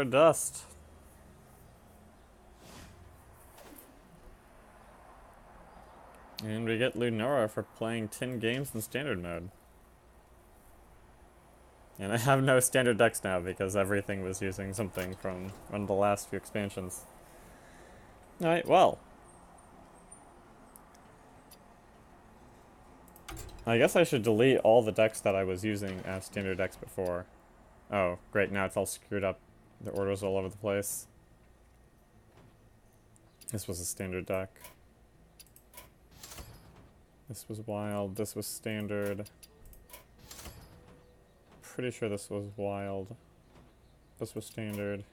more dust. And we get Lunora for playing 10 games in standard mode. And I have no standard decks now because everything was using something from one of the last few expansions. Alright, well. I guess I should delete all the decks that I was using as standard decks before. Oh, great, now it's all screwed up. The order's all over the place. This was a standard deck. This was wild, this was standard. Pretty sure this was wild. This was standard.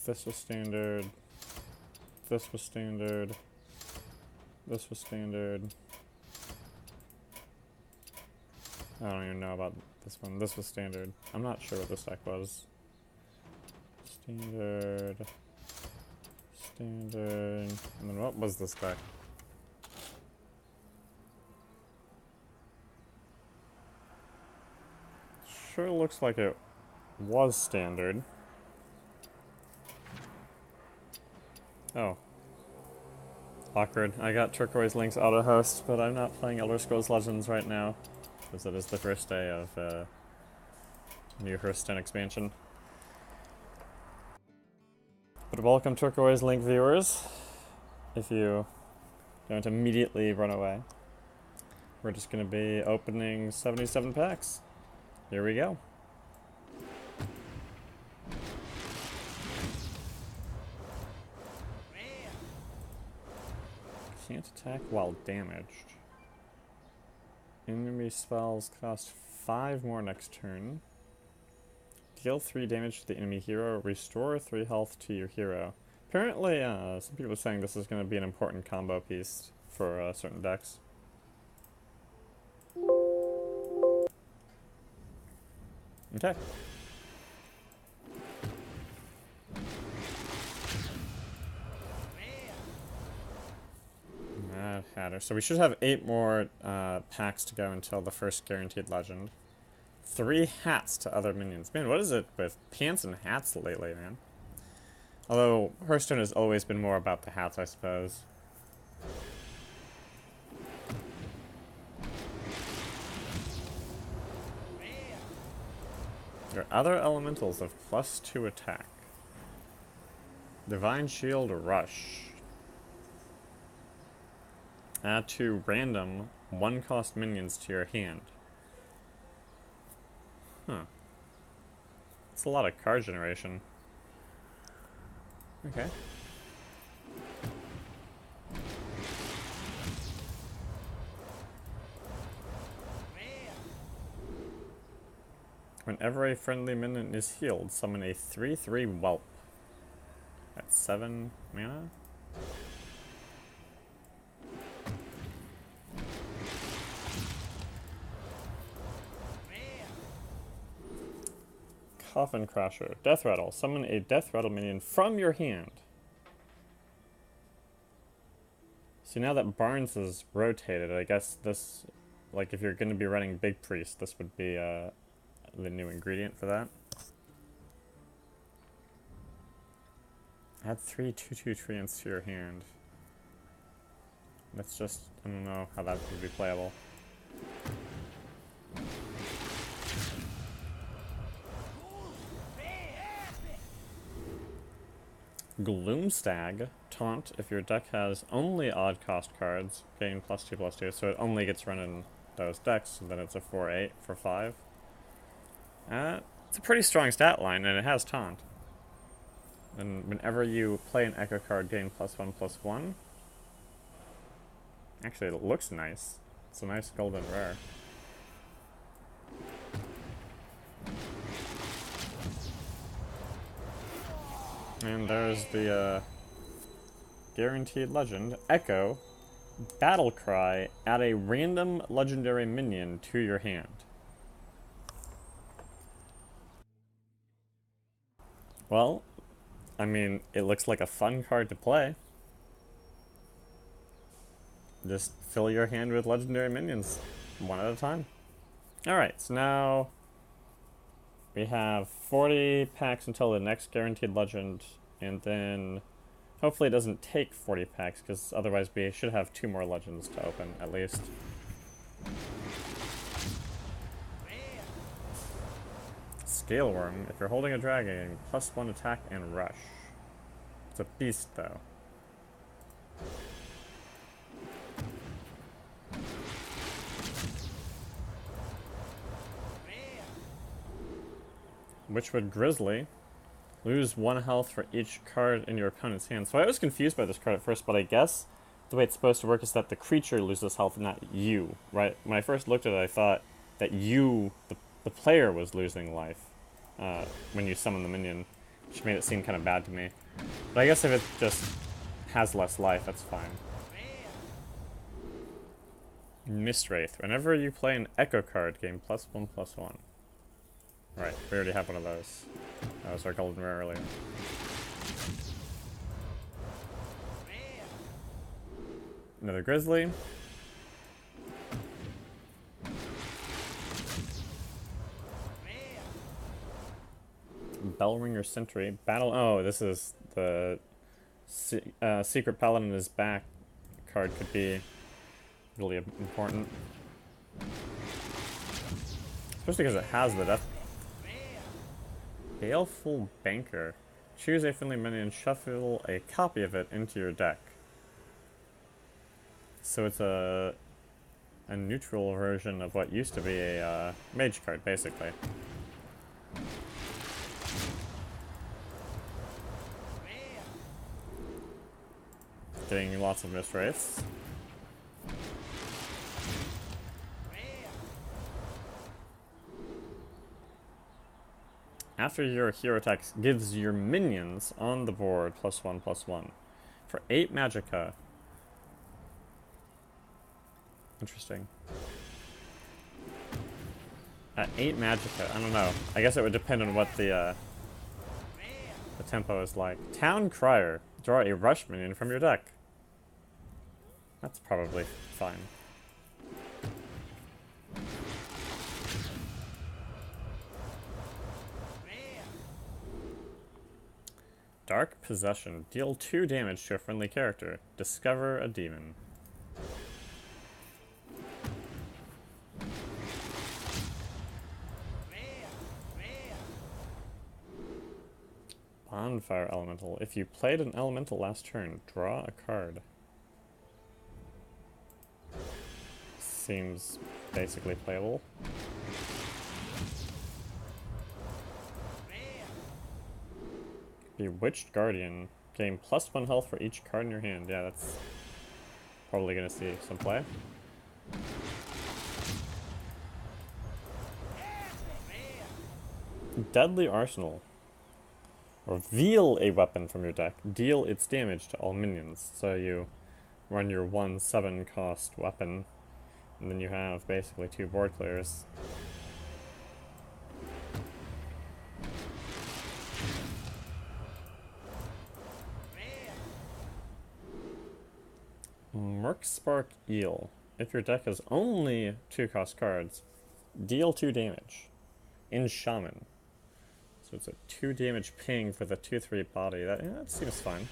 This was standard. This was standard. This was standard. I don't even know about this one. This was standard. I'm not sure what this deck was. Standard. Standard. And then what was this deck? Sure looks like it was standard. Oh. Awkward. I got Turquoise Link's auto host, but I'm not playing Elder Scrolls Legends right now, because it is the first day of new Hearthstone expansion. But welcome, Turquoise Link viewers. If you don't immediately run away, we're just going to be opening 77 packs. Here we go. Can't attack while damaged. Enemy spells cost 5 more next turn. Deal 3 damage to the enemy hero. Restore 3 health to your hero. Apparently, some people are saying this is going to be an important combo piece for certain decks. Okay. Mad Hatter. So we should have 8 more packs to go until the first guaranteed legend. 3 hats to other minions. Man, what is it with pants and hats lately, man? Although Hearthstone has always been more about the hats, I suppose. There are other elementals of +2 attack. Divine Shield Rush. Add 2 random 1-cost minions to your hand. Huh. That's a lot of card generation. Okay. Whenever a friendly minion is healed, summon a 3/3 whelp. At 7 mana? Coffin Crasher. Death Rattle. Summon a Death Rattle minion from your hand. See, now that Barnes is rotated, I guess this, like, if you're going to be running Big Priest, this would be the new ingredient for that. Add 3 2/2 treants to your hand. That's just, I don't know how that would be playable. Gloomstag. Taunt. If your deck has only odd cost cards, gain +2/+2, so it only gets run in those decks, so then it's a 4/8 for 5. It's a pretty strong stat line, and it has Taunt. And whenever you play an Echo card, gain +1/+1. Actually, it looks nice. It's a nice golden rare. And there's the guaranteed legend. Echo. Battle Cry. Add a random legendary minion to your hand. Well, I mean, it looks like a fun card to play. Just fill your hand with legendary minions, one at a time. Alright, so now We have 40 packs until the next guaranteed legend, and then hopefully it doesn't take 40 packs, because otherwise we should have 2 more legends to open, at least. Scaleworm. If you're holding a dragon, +1 attack and rush. It's a beast, though. Witchwood Grizzly. Lose 1 health for each card in your opponent's hand. So I was confused by this card at first, but I guess the way it's supposed to work is that the creature loses health, not you, right? When I first looked at it, I thought that you, the player, was losing life when you summon the minion, which made it seem kind of bad to me. But I guess if it just has less life, that's fine. Mistwraith. Whenever you play an Echo card, gain +1/+1. Right, we already have one of those. That was our golden rare earlier. Another Grizzly. Bellringer Sentry. Battle. Oh, this is the Secret Paladin is back card, could be really important. Especially because it has the death. Baleful Banker. Choose a friendly minion and shuffle a copy of it into your deck. So it's a neutral version of what used to be a mage card, basically. Getting lots of Mistwraiths. After your hero attack gives your minions on the board +1/+1. For 8 magicka. Interesting. At 8 magicka, I don't know. I guess it would depend on what the tempo is like. Town Crier. Draw a rush minion from your deck. That's probably fine. Dark Possession. Deal 2 damage to a friendly character. Discover a demon. Bonfire Elemental. If you played an elemental last turn, draw a card. Seems basically playable. Bewitched Guardian. Gain +1 health for each card in your hand. Yeah, that's probably gonna see some play. Deadly Arsenal. Reveal a weapon from your deck. Deal its damage to all minions. So you run your 1/7 cost weapon, and then you have basically 2 board clears. Merkspark Eel. If your deck has only 2 cost cards, deal 2 damage. In Shaman. So it's a 2 damage ping for the 2/3 body. That seems fine.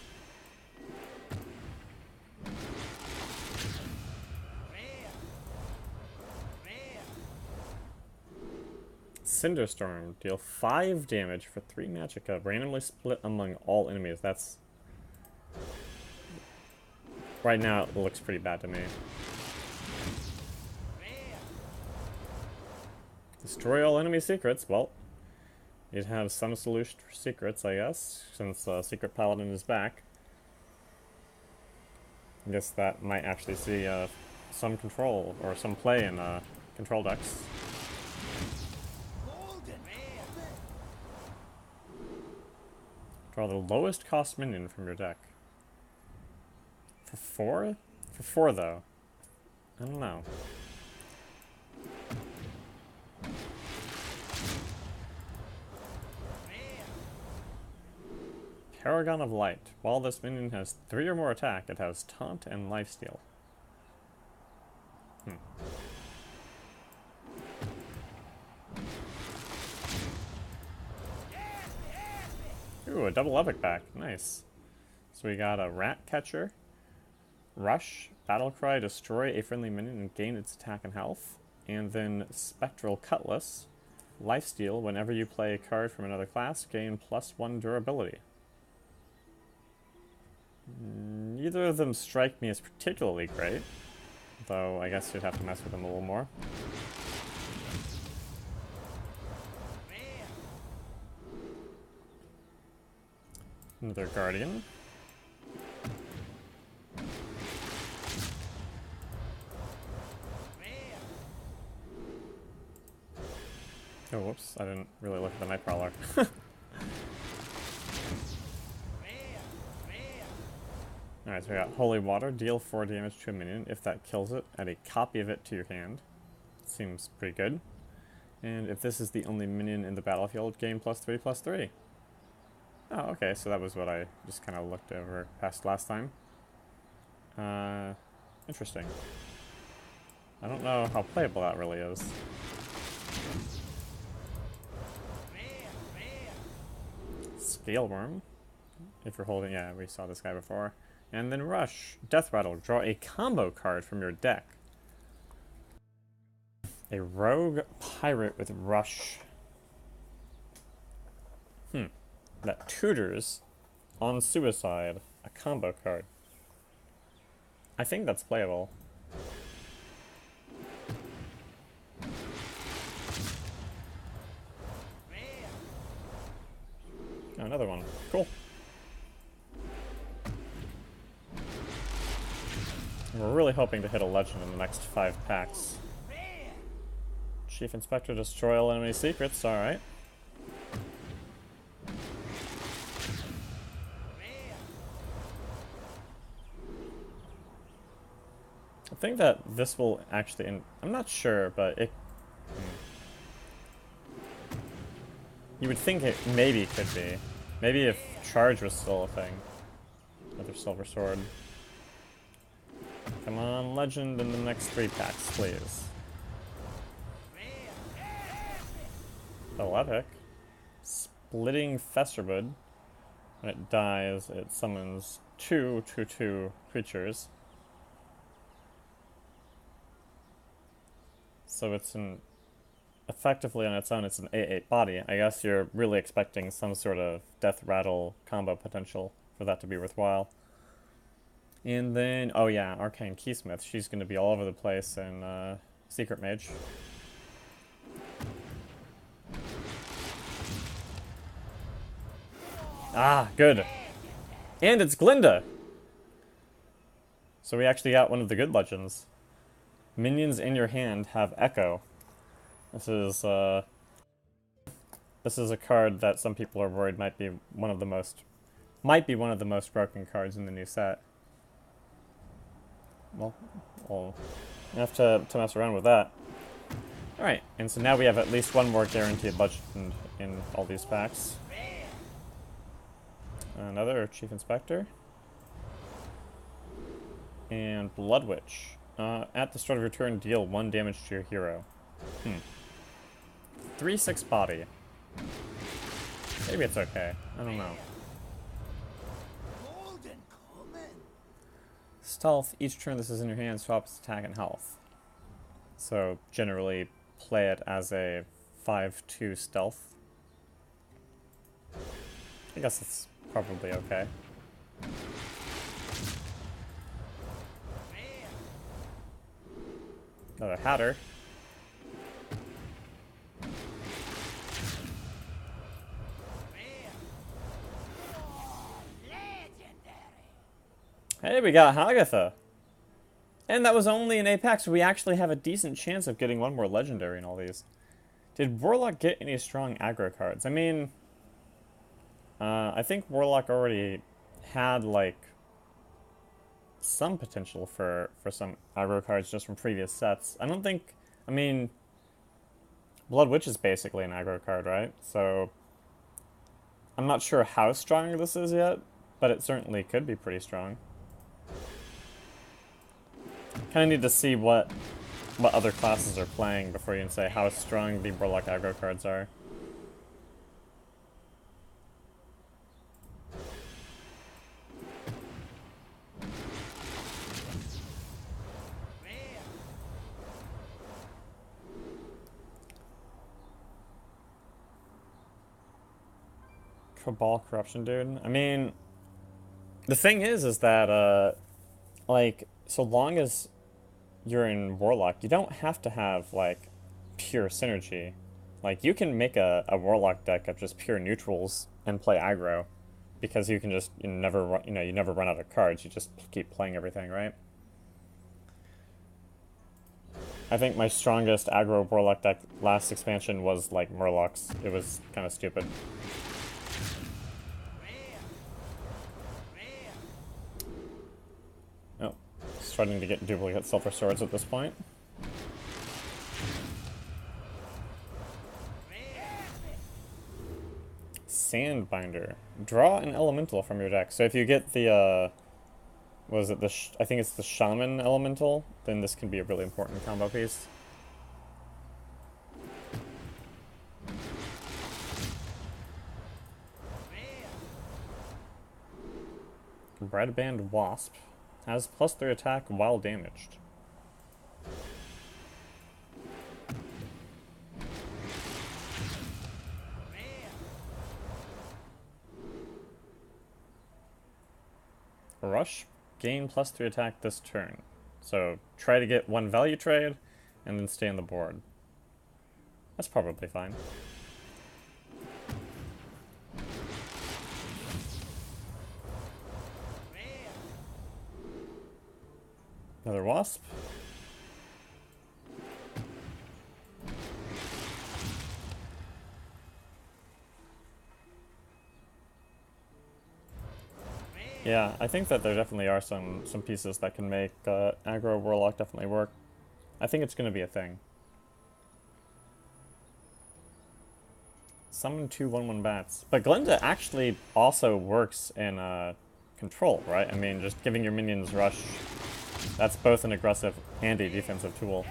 Cinderstorm. Deal 5 damage for 3 magicka. Randomly split among all enemies. That's... Right now it looks pretty bad to me. Destroy all enemy secrets. Well, you'd have some solution for secrets, I guess, since Secret Paladin is back. I guess that might actually see some control, or some play in control decks. Draw the lowest cost minion from your deck. For 4? For 4, though. I don't know. Paragon of Light. While this minion has 3 or more attack, it has Taunt and Lifesteal. Ooh, a double epic back. Nice. So we got a Rat Catcher, Rush, Battlecry, destroy a friendly minion and gain its attack and health. And then Spectral Cutlass, Lifesteal, whenever you play a card from another class, gain +1 durability. Neither of them strike me as particularly great, though I guess you'd have to mess with them a little more. Another Guardian. Oh, whoops, I didn't really look at the Nightcrawler. Alright, so we got Holy Water, deal 4 damage to a minion. If that kills it, add a copy of it to your hand. Seems pretty good. And if this is the only minion in the battlefield, gain +3/+3. Oh, okay, so that was what I just kind of looked over past last time. Interesting. I don't know how playable that really is. Scaleworm. If you're holding, yeah, we saw this guy before. And then Rush. Death Rattle. Draw a combo card from your deck. A Rogue Pirate with Rush. That tutors on Suicide. A combo card. I think that's playable. Oh, another one. Cool. We're really hoping to hit a legend in the next 5 packs. Chief Inspector, destroy all enemy secrets, alright. I think that this will actually, I'm not sure, but it... You would think it maybe could be. Maybe if Charge was still a thing. Another Silver Sword. Come on, Legend in the next 3 packs, please. Oh, epic. Splitting Festerwood. When it dies, it summons 2 2/2 creatures. So it's effectively on its own, it's an 8/8 body. I guess you're really expecting some sort of Death Rattle combo potential for that to be worthwhile. And then, oh yeah, Arcane Keysmith. She's going to be all over the place in Secret Mage. Ah, good. And it's Glinda! So we actually got one of the good legends. Minions in your hand have Echo. This is a card that some people are worried might be one of the most broken cards in the new set. Well, we'll have to mess around with that. Alright, and so now we have at least one more guaranteed legend in all these packs. Another Chief Inspector. And Blood Witch. At the start of your turn, deal 1 damage to your hero. 3/6 body. Maybe it's okay. I don't know. Stealth. Each turn this is in your hand, swap its attack and health. So generally play it as a 5/2 stealth. I guess it's probably okay. Another Hatter. Hey, we got Hagatha. And that was only an Apex, so we actually have a decent chance of getting one more legendary in all these. Did Warlock get any strong aggro cards? I mean, I think Warlock already had, like, some potential for some aggro cards just from previous sets. I don't think, I mean, Blood Witch is basically an aggro card, right? So, I'm not sure how strong this is yet, but it certainly could be pretty strong. Kind of need to see what other classes are playing before you can say how strong the Warlock aggro cards are. Cabal Corruption, dude. I mean, the thing is that, like, so long as you're in Warlock, you don't have to have, like, pure synergy. Like, you can make a Warlock deck of just pure neutrals and play aggro, because you can just you never run out of cards. You just keep playing everything, right? I think my strongest aggro Warlock deck last expansion was like Murlocs. It was kind of stupid. Oh, starting to get duplicate Silver Swords at this point. Sandbinder. Draw an elemental from your deck. So if you get the, was it the, I think it's the Shaman elemental, then this can be a really important combo piece. Red Band Wasp has +3 attack while damaged. Rush, gain +3 attack this turn. So try to get 1 value trade and then stay on the board. That's probably fine. Another Wasp. Yeah, I think that there definitely are some pieces that can make aggro Warlock definitely work. I think it's going to be a thing. Summon 2 1/1 bats. But Glinda actually also works in control, right? I mean, just giving your minions rush, that's both an aggressive and a defensive tool.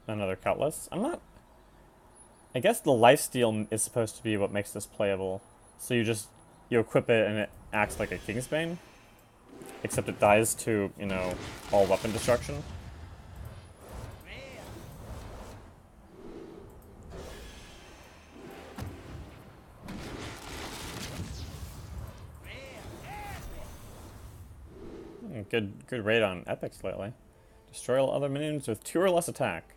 Another Cutlass. I guess the lifesteal is supposed to be what makes this playable. So you equip it and it acts like a Kingsbane, except it dies to, you know, all weapon destruction. Good raid on epics lately. Destroy all other minions with 2 or less attack.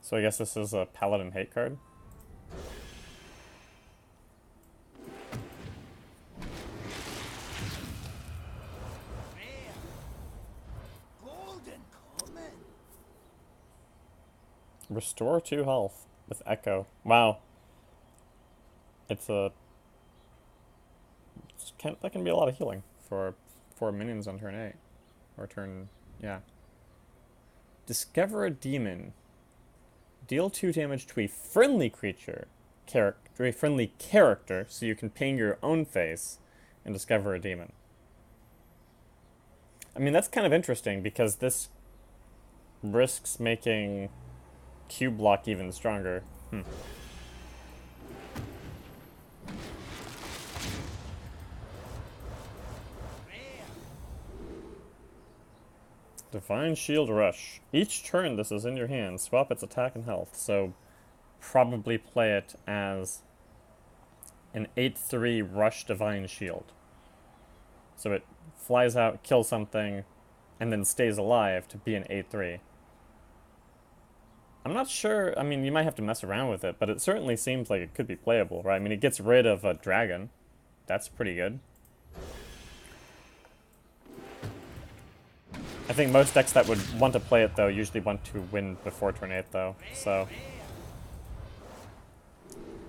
So I guess this is a Paladin hate card. Restore 2 health with Echo. Wow. It's a... that can be a lot of healing for 4 minions on turn 8. Or turn... yeah. Discover a demon. Deal 2 damage to a friendly creature. A friendly character, so you can ping your own face and discover a demon. I mean, that's kind of interesting, because this risks making cube block even stronger. Divine Shield Rush. Each turn this is in your hand, swap its attack and health. So probably play it as an 8/3 Rush Divine Shield. So it flies out, kills something, and then stays alive to be an 8/3. I'm not sure, I mean, you might have to mess around with it, but it certainly seems like it could be playable, right? I mean, it gets rid of a dragon. That's pretty good. I think most decks that would want to play it, though, usually want to win before turn 8, though, so...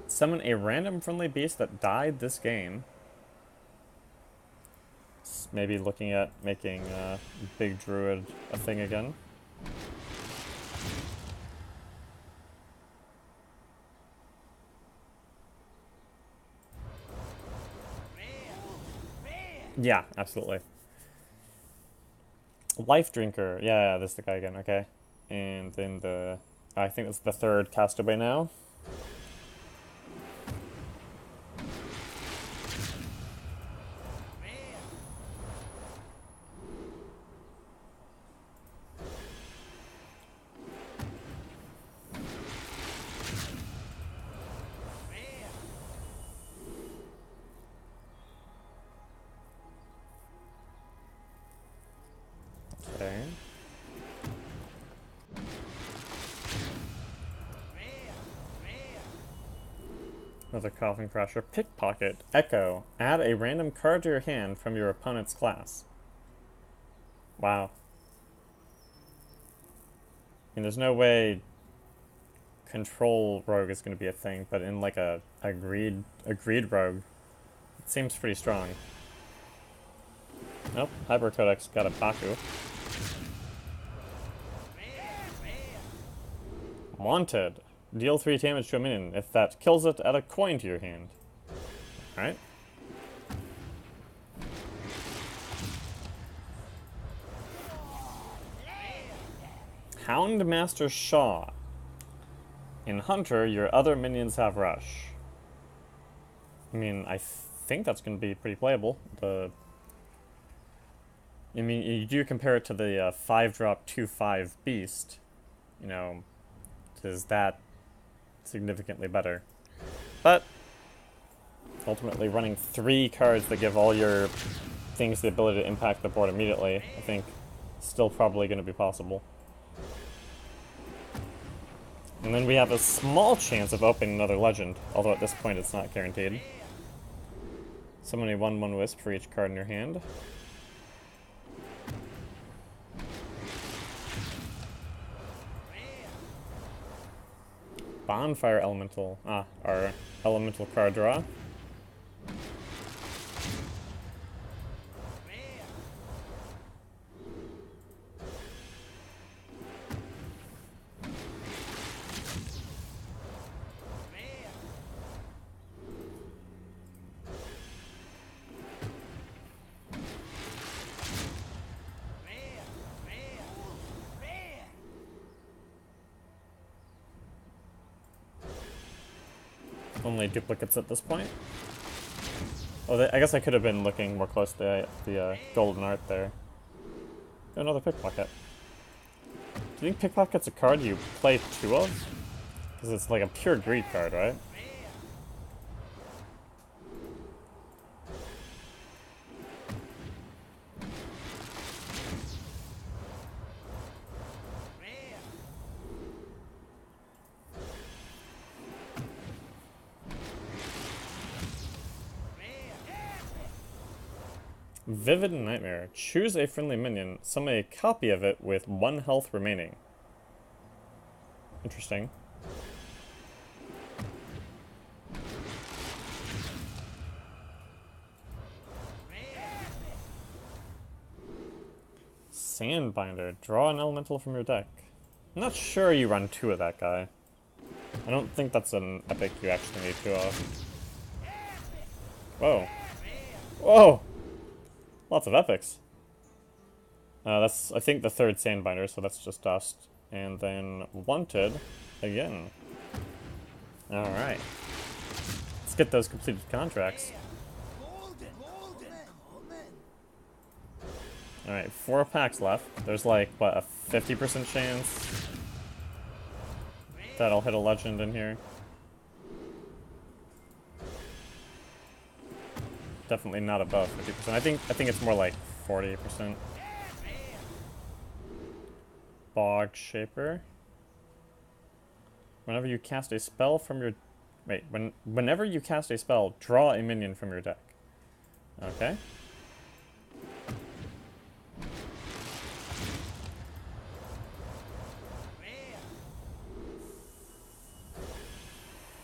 Summon a random friendly beast that died this game. Maybe looking at making Big Druid a thing again. Yeah, absolutely. Life Drinker. Yeah, this is the guy again, okay. And then I think it's the 3rd Castaway now. Another Coughing Crasher. Pickpocket. Echo. Add a random card to your hand from your opponent's class. Wow. I mean, there's no way Control Rogue is going to be a thing, but in like a Greed Rogue, it seems pretty strong. Nope, Hyper Codex got a Baku. Wanted. Deal 3 damage to a minion. If that kills it, add a coin to your hand. Alright. Houndmaster Shaw. In Hunter, your other minions have Rush. I mean, I think that's going to be pretty playable. I mean, you do compare it to the 5-drop 2/5 Beast. You know, is that significantly better? But ultimately, running 3 cards that give all your things the ability to impact the board immediately, I think, still probably going to be possible. And then we have a small chance of opening another legend, although at this point it's not guaranteed. Summon a 1/1 Wisp for each card in your hand. Bonfire Elemental. Our elemental card draw. Only duplicates at this point. Oh, I guess I could have been looking more closely at the golden art there. Another Pickpocket. Do you think Pickpocket's a card you play 2 of? Because it's like a pure greed card, right? Vivid Nightmare. Choose a friendly minion. Summon a copy of it with 1 health remaining. Interesting. Sandbinder. Draw an elemental from your deck. I'm not sure you run 2 of that guy. I don't think that's an epic you actually need 2 of. Whoa. Whoa! Lots of epics. That's, I think, the 3rd Sandbinder, so that's just dust. And then Wanted again. Alright. Let's get those completed contracts. Alright, 4 packs left. There's like, what, a 50% chance that I'll hit a legend in here. Definitely not above 50%. I think it's more like 40%. Bog Shaper. Whenever you cast a spell from your... Wait, whenever you cast a spell, draw a minion from your deck. Okay.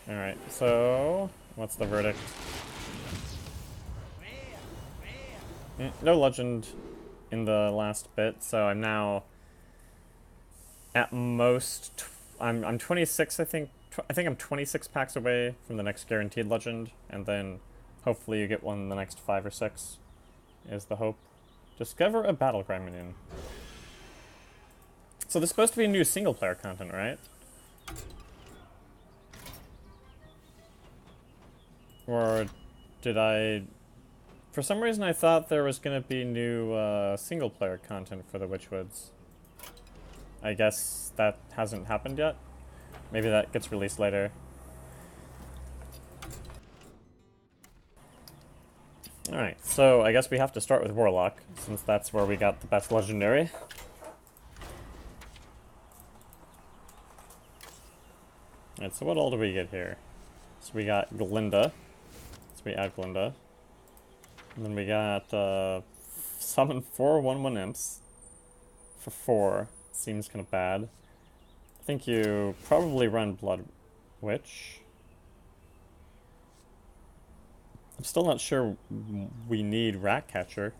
Alright, so... what's the verdict? No legend in the last bit, so I'm now at most I'm 26, I think. I think I'm 26 packs away from the next guaranteed legend, and then hopefully you get one in the next 5 or 6 is the hope. Discover a battlecry minion. So there's supposed to be new single player content, right? Or did I... For some reason I thought there was going to be new single-player content for the Witchwoods. I guess that hasn't happened yet. Maybe that gets released later. Alright, so I guess we have to start with Warlock, since that's where we got the best legendary. Alright, so what all do we get here? So we got Glinda. So we add Glinda. And then we got summon 4 1/1 imps for 4. Seems kind of bad. I think you probably run Blood Witch. I'm still not sure we need Ratcatcher.